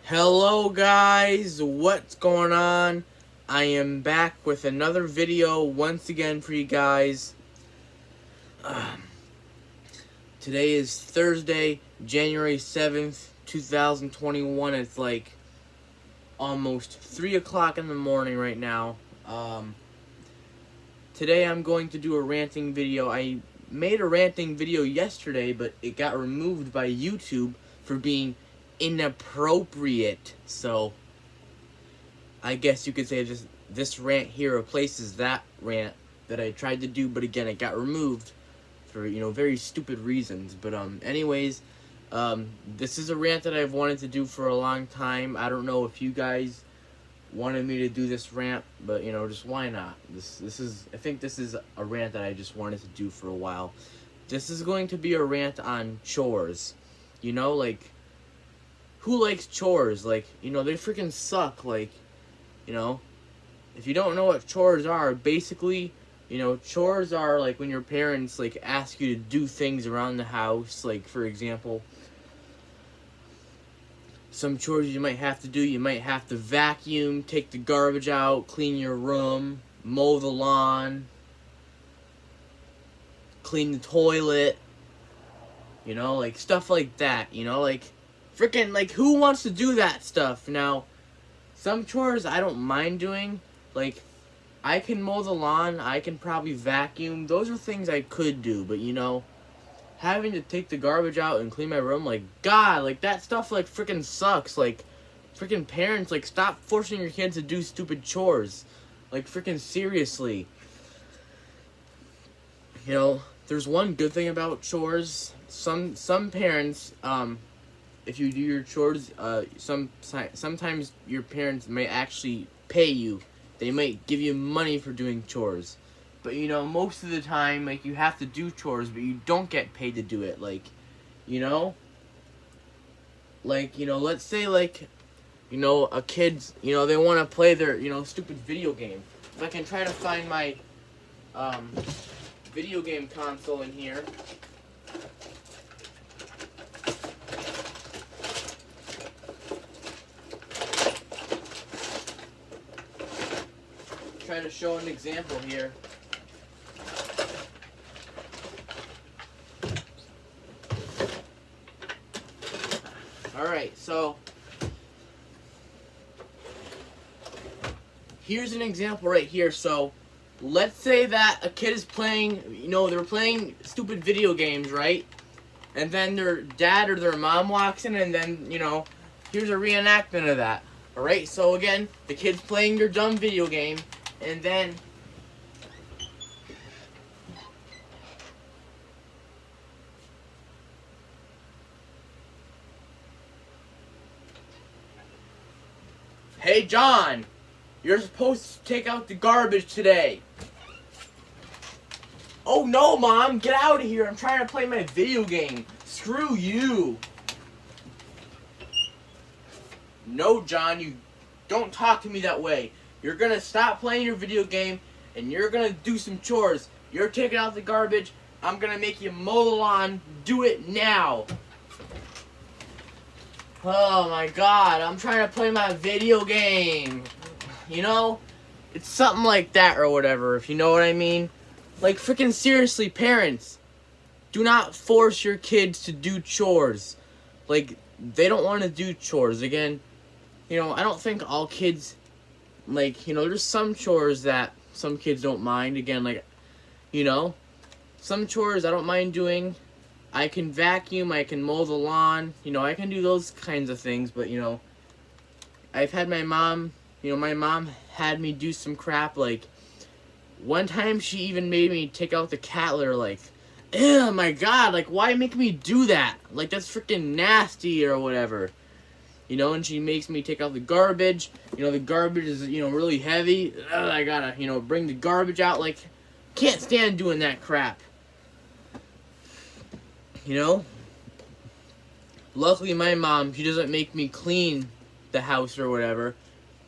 Hello guys, what's going on? I am back with another video once again for you guys. Today is Thursday, January 7th, 2021. It's like almost 3 o'clock in the morning right now. Today I'm going to do a ranting video. I made a ranting video yesterday, but it got removed by YouTube for being inappropriate. So I guess you could say this rant here replaces that rant that I tried to do, but again it got removed for very stupid reasons. But anyways, this is a rant that I've wanted to do for a long time. I don't know if you guys wanted me to do this rant, but just why not? I think this is a rant that I just wanted to do for a while. This is going to be a rant on chores. Like, who likes chores? Like, they freaking suck. Like, if you don't know what chores are, basically, chores are like when your parents like ask you to do things around the house. Like, for example, some chores you might have to do. You might have to vacuum, take the garbage out, clean your room, mow the lawn, clean the toilet, like stuff like that, like freaking, like, who wants to do that stuff? Now, some chores I don't mind doing. Like, I can mow the lawn, I can probably vacuum. Those are things I could do, but having to take the garbage out and clean my room, like, God, like, that stuff, like, freaking sucks. Like, freaking parents, like, stop forcing your kids to do stupid chores. Like, freaking seriously. There's one good thing about chores. Some parents, if you do your chores, sometimes your parents may actually pay you. They might give you money for doing chores. But, most of the time, like, you have to do chores, but you don't get paid to do it. Like, let's say, like, a kid's, they want to play their, stupid video game. If I can try to find my, video game console in here. Try to show an example here. Alright, so here's an example right here. So let's say that a kid is playing, they're playing stupid video games, right? And then their dad or their mom walks in, and then, here's a reenactment of that. Alright, so again, the kid's playing their dumb video game, and then hey, John, you're supposed to take out the garbage today. Oh no, Mom, get out of here. I'm trying to play my video game. Screw you. No, John, you don't talk to me that way. You're gonna stop playing your video game and you're gonna do some chores. You're taking out the garbage. I'm gonna make you mow the lawn. Do it now. Oh my God, I'm trying to play my video game. It's something like that or whatever, if you know what I mean. Like, freaking seriously, parents, do not force your kids to do chores. Like, they don't want to do chores. Again, I don't think all kids, like, there's some chores that some kids don't mind. Again, like, some chores I don't mind doing. I can vacuum, I can mow the lawn, I can do those kinds of things. But, I've had my mom, my mom had me do some crap. Like, one time she even made me take out the cat litter. Like, oh my God, like, why make me do that? Like, that's freaking nasty or whatever. And she makes me take out the garbage. The garbage is, really heavy. Ugh, I gotta, bring the garbage out. Like, can't stand doing that crap. Luckily my mom, she doesn't make me clean the house or whatever.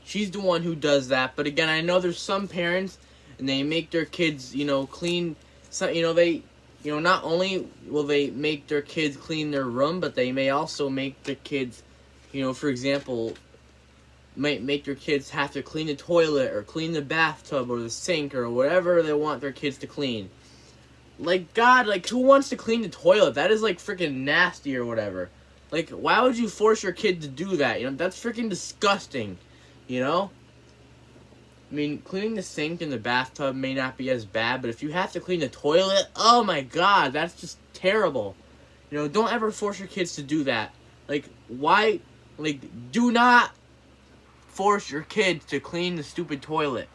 She's the one who does that. But again, I know there's some parents, and they make their kids, clean. So, they, not only will they make their kids clean their room, but they may also make the kids For example, might make your kids have to clean the toilet or clean the bathtub or the sink or whatever they want their kids to clean. Like, God, like, who wants to clean the toilet? That is, like, freaking nasty or whatever. Like, why would you force your kid to do that? That's freaking disgusting, I mean, cleaning the sink and the bathtub may not be as bad, but if you have to clean the toilet, oh my God, that's just terrible. Don't ever force your kids to do that. Like, why? Like, do not force your kids to clean the stupid toilet.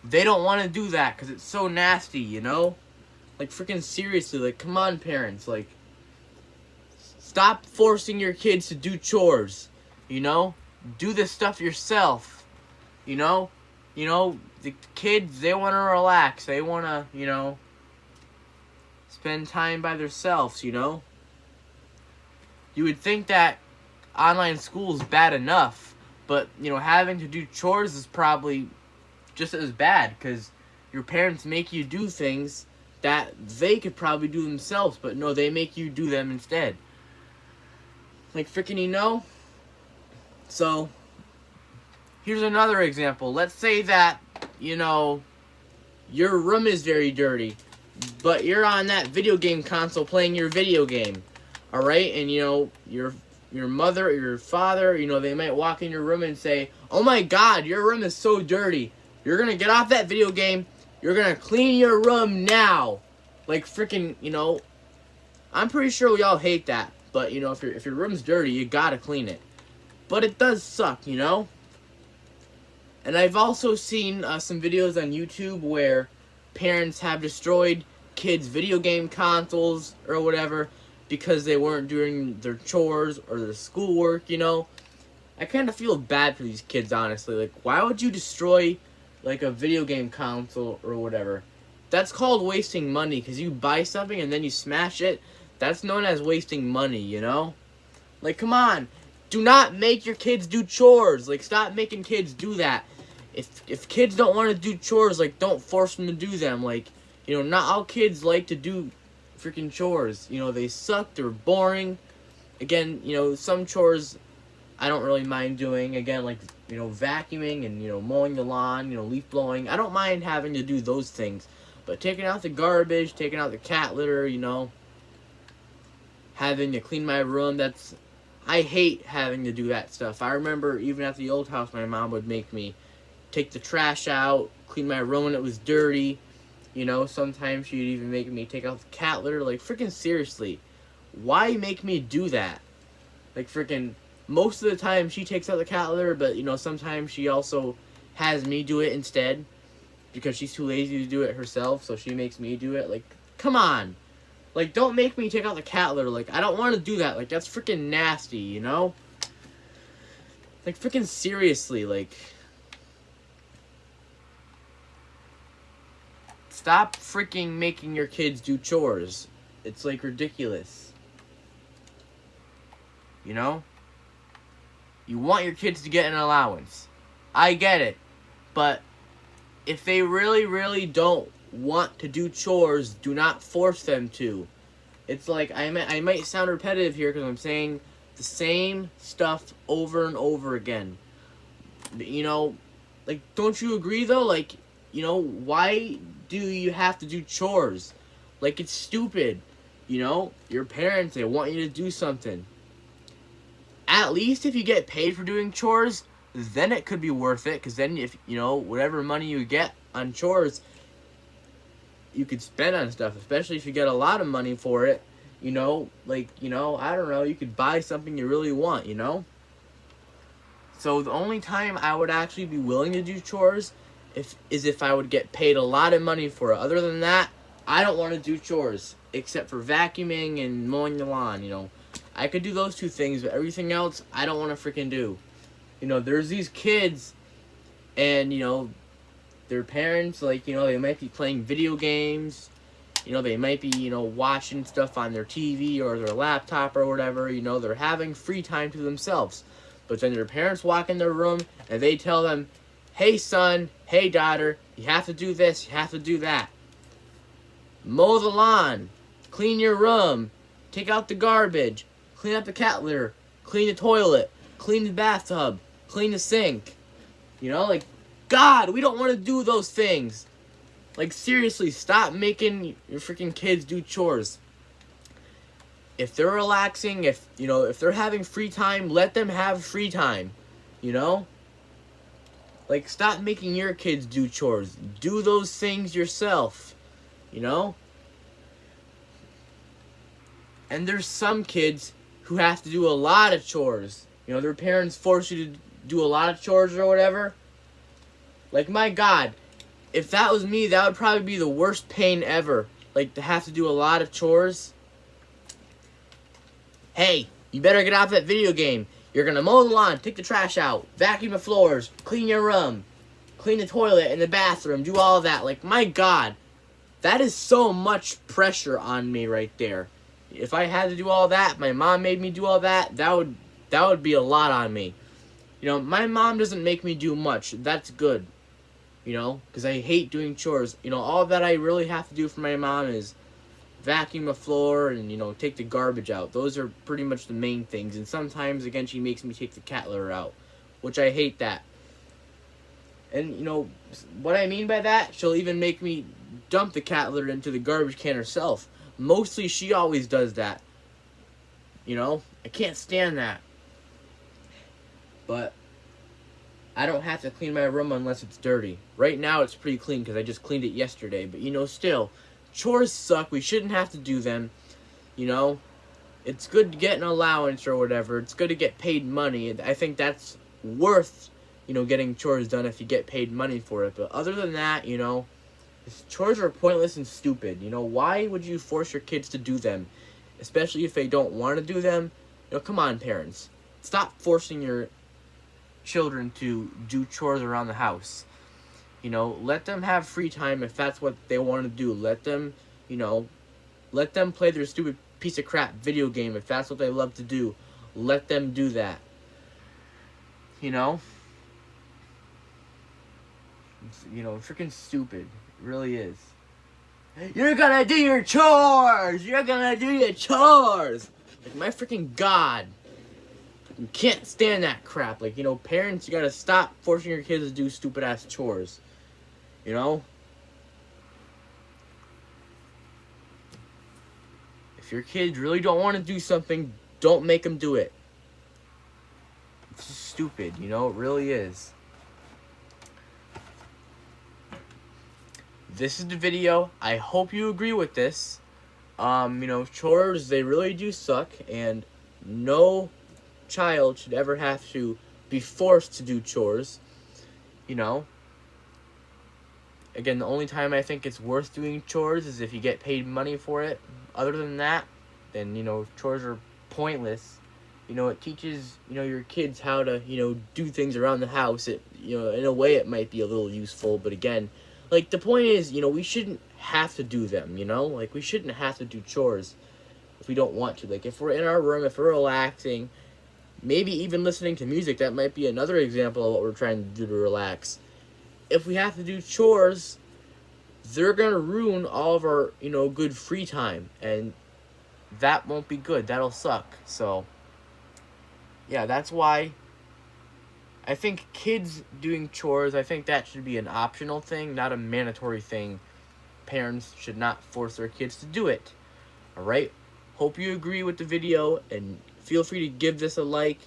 They don't want to do that because it's so nasty, Like, freaking seriously, like, come on, parents, like, stop forcing your kids to do chores, Do this stuff yourself, The kids, they want to relax. They want to, spend time by themselves, You would think that online school is bad enough, but, having to do chores is probably just as bad because your parents make you do things that they could probably do themselves, but no, they make you do them instead. Like, freaking, So, here's another example. Let's say that, your room is very dirty, but you're on that video game console playing your video game, alright? And, your mother or your father, they might walk in your room and say, "Oh my God, your room is so dirty. You're gonna get off that video game. You're gonna clean your room now." Like, freaking, I'm pretty sure we all hate that. But, if your room's dirty, you gotta clean it. But it does suck, And I've also seen some videos on YouTube where parents have destroyed kids' video game consoles or whatever because they weren't doing their chores or their schoolwork, I kind of feel bad for these kids, honestly. Like, why would you destroy, like, a video game console or whatever? That's called wasting money because you buy something and then you smash it. That's known as wasting money, Like, come on. Do not make your kids do chores. Like, stop making kids do that. If kids don't want to do chores, like, don't force them to do them. Like, not all kids like to do freaking chores. They suck. They're boring. Again, some chores I don't really mind doing. Again, like, vacuuming and, mowing the lawn, leaf blowing. I don't mind having to do those things. But taking out the garbage, taking out the cat litter, having to clean my room, I hate having to do that stuff. I remember even at the old house, my mom would make me take the trash out, clean my room when it was dirty. Sometimes she'd even make me take out the cat litter. Like, freaking seriously, why make me do that? Like, freaking, most of the time she takes out the cat litter, but, sometimes she also has me do it instead because she's too lazy to do it herself, so she makes me do it. Like, come on. Like, don't make me take out the cat litter. Like, I don't want to do that. Like, that's freaking nasty, Like, freaking seriously, like, stop freaking making your kids do chores. It's, like, ridiculous. You want your kids to get an allowance. I get it. But if they really, really don't want to do chores, do not force them to. It's like, I might sound repetitive here because I'm saying the same stuff over and over again. Like, don't you agree though? Like, why do you have to do chores? Like, it's stupid. Your parents, they want you to do something. At least if you get paid for doing chores, then it could be worth it. Because then if, whatever money you get on chores, you could spend on stuff, especially if you get a lot of money for it, like, I don't know, you could buy something you really want, So the only time I would actually be willing to do chores is if I would get paid a lot of money for it. Other than that, I don't want to do chores, except for vacuuming and mowing the lawn, I could do those two things, but everything else, I don't want to freaking do. There's these kids, and, their parents, like, they might be playing video games, they might be, watching stuff on their TV or their laptop or whatever, they're having free time to themselves. But then their parents walk in their room and they tell them, "Hey son, hey daughter, you have to do this, you have to do that. Mow the lawn, clean your room, take out the garbage, clean up the cat litter, clean the toilet, clean the bathtub, clean the sink. You know, like, God, we don't want to do those things. Like, seriously, stop making your freaking kids do chores. If they're relaxing, if they're having free time, let them have free time. You know? Like, stop making your kids do chores. Do those things yourself. You know? And there's some kids who have to do a lot of chores. You know, their parents force you to do a lot of chores or whatever. Like, my God, if that was me, that would probably be the worst pain ever. Like, to have to do a lot of chores. Hey, you better get off that video game. You're gonna mow the lawn, take the trash out, vacuum the floors, clean your room, clean the toilet and the bathroom, do all of that. Like, my God, that is so much pressure on me right there. If I had to do all that, my mom made me do all that, that would be a lot on me. You know, my mom doesn't make me do much. That's good. You know, because I hate doing chores. You know, all that I really have to do for my mom is vacuum the floor and, you know, take the garbage out. Those are pretty much the main things. And sometimes, again, she makes me take the cat litter out, which I hate that. And, you know, what I mean by that, she'll even make me dump the cat litter into the garbage can herself. Mostly, she always does that. You know, I can't stand that. But I don't have to clean my room unless it's dirty. Right now, it's pretty clean because I just cleaned it yesterday. But, you know, still, chores suck. We shouldn't have to do them. You know, it's good to get an allowance or whatever. It's good to get paid money. I think that's worth, you know, getting chores done if you get paid money for it. But other than that, you know, chores are pointless and stupid. You know, why would you force your kids to do them? Especially if they don't want to do them. You know, come on, parents. Stop forcing your children to do chores around the house. You know, let them have free time if that's what they want to do. Let them, you know, let them play their stupid piece of crap video game if that's what they love to do. Let them do that. You know? It's, you know, freaking stupid. It really is. You're gonna do your chores! You're gonna do your chores! Like, my freaking God. You can't stand that crap. Like, you know, parents, you gotta stop forcing your kids to do stupid-ass chores. You know? If your kids really don't want to do something, don't make them do it. It's just stupid, you know? It really is. This is the video. I hope you agree with this. You know, chores, they really do suck, and no child should ever have to be forced to do chores. You know? Again, the only time I think it's worth doing chores is if you get paid money for it. Other than that, then, you know, chores are pointless. You know, it teaches, you know, your kids how to, you know, do things around the house. It, you know, in a way it might be a little useful, but again, like, the point is, you know, we shouldn't have to do them, you know? Like, we shouldn't have to do chores if we don't want to. Like, if we're in our room, if we're relaxing, maybe even listening to music, that might be another example of what we're trying to do to relax. If we have to do chores, they're going to ruin all of our, you know, good free time. And that won't be good. That'll suck. So, yeah, that's why I think kids doing chores, I think that should be an optional thing, not a mandatory thing. Parents should not force their kids to do it. Alright? Hope you agree with the video, and feel free to give this a like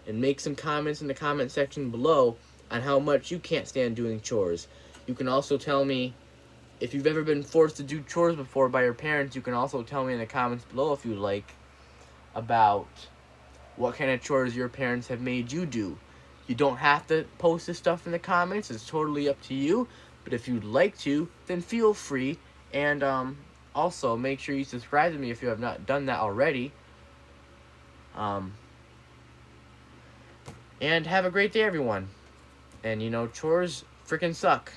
and make some comments in the comment section below on how much you can't stand doing chores. You can also tell me if you've ever been forced to do chores before by your parents. You can also tell me in the comments below, if you like, about what kind of chores your parents have made you do. You don't have to post this stuff in the comments. It's totally up to you. But if you'd like to, then feel free. And also, make sure you subscribe to me if you have not done that already. And have a great day, everyone. And, you know, chores freaking suck.